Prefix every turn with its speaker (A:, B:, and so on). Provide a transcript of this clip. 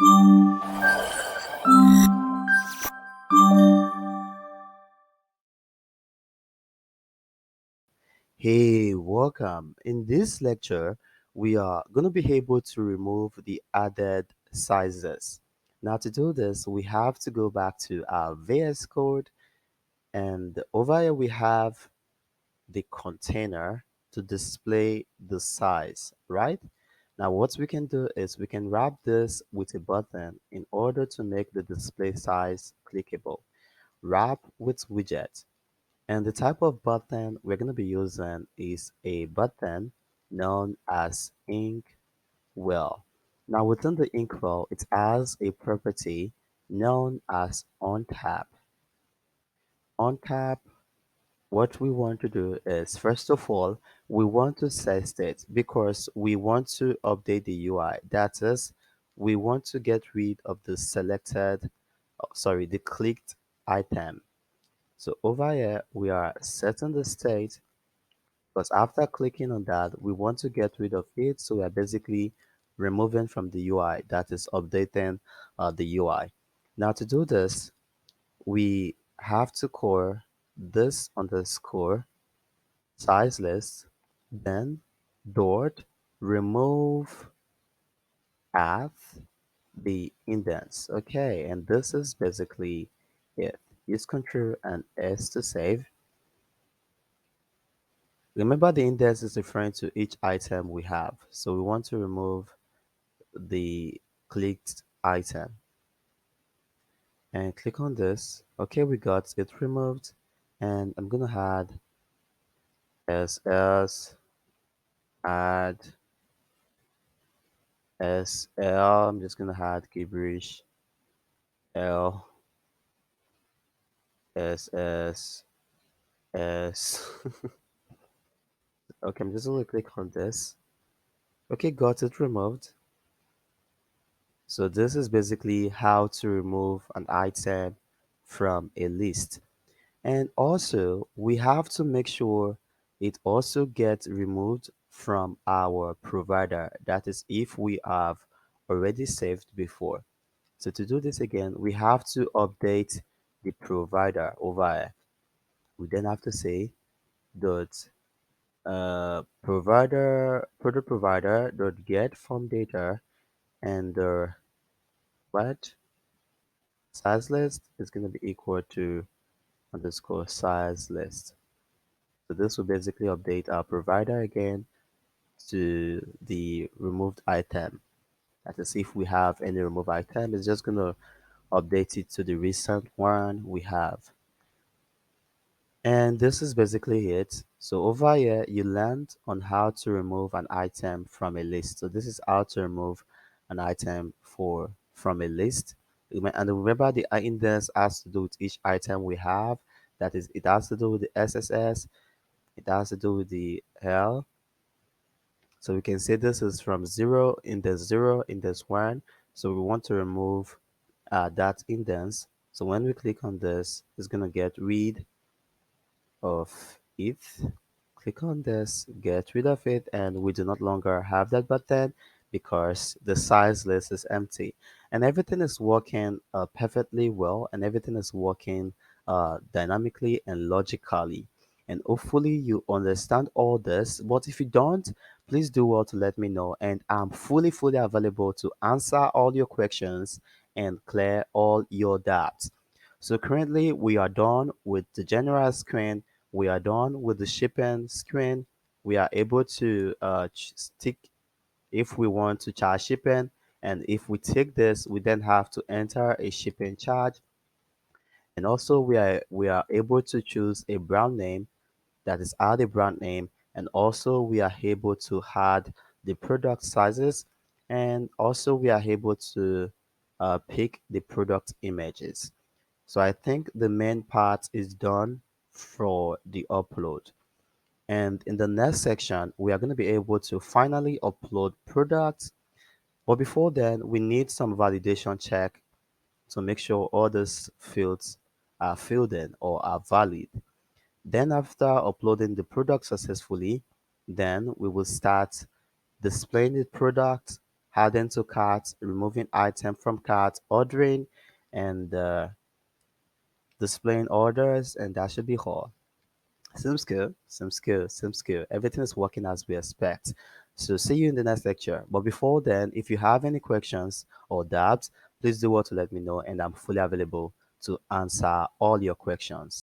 A: Hey, welcome. In this lecture, we are going to be able to remove the added sizes. Now, to do this, we have to go back to our VS Code, and over here we have the container to display the size, right? Now, what we can do is we can wrap this with a button in order to make the display size clickable. Wrap with widget. And the type of button we're going to be using is a button known as inkwell. Now within the inkwell, it has a property known as onTap. OnTap, what we want to do is, first of all, we want to set it because we want to update the UI. That is, we want to get rid of the selected, sorry, the clicked item. So over here, we are setting the state because after clicking on that, we want to get rid of it. So we are basically removing from the UI, that is updating the UI. Now to do this, we have to core this underscore size list, then dot remove at the indents. Okay, and this is basically it. Use Ctrl and S to save. Remember the index is referring to each item we have. So we want to remove the clicked item and click on this. Okay, we got it removed and I'm gonna add SS, add SL. I'm just gonna add gibberish L S S S. Okay, I'm just gonna click on this. Okay, got it removed. So this is basically how to remove an item from a list. And also, we have to make sure it also gets removed from our provider. That is, if we have already saved before. So to do this again, we have to update the provider over here. We then have to say dot provider product provider dot get from data and the what size list is going to be equal to underscore size list. So this will basically update our provider again to the removed item. That is, if we have any removed item, it's just going to update it to the recent one we have. And this is basically it. So over here, you learned on how to remove an item from a list. So this is how to remove an item from a list. And remember, the index has to do with each item we have. That is, it has to do with the SSS. It has to do with the L. So we can say this is from 0, index 1. So we want to remove that index. So when we click on this, it's going to get rid of it. Click on this, get rid of it, and we do not longer have that button because the size list is empty. And everything is working perfectly well, and everything is working dynamically and logically. And hopefully you understand all this. But if you don't, please do well to let me know. And I'm fully available to answer all your questions and clear all your doubts. So currently we are done with the general screen. We are done with the shipping screen. We are able to stick if we want to charge shipping. And if we take this, we then have to enter a shipping charge. And also we are able to choose a brand name, that is add a brand name. And also we are able to add the product sizes. And also we are able to pick the product images. So I think the main part is done for the upload. And in the next section, we are going to be able to finally upload products. But before then, we need some validation check to make sure all these fields are filled in or are valid. Then after uploading the product successfully, then we will start displaying the product adding to carts, removing item from carts, ordering, and displaying orders, and that should be all. Seems good, seems good, seems good. Everything is working as we expect. So see you in the next lecture. But before then, if you have any questions or doubts, please do what to let me know, and I'm fully available to answer all your questions.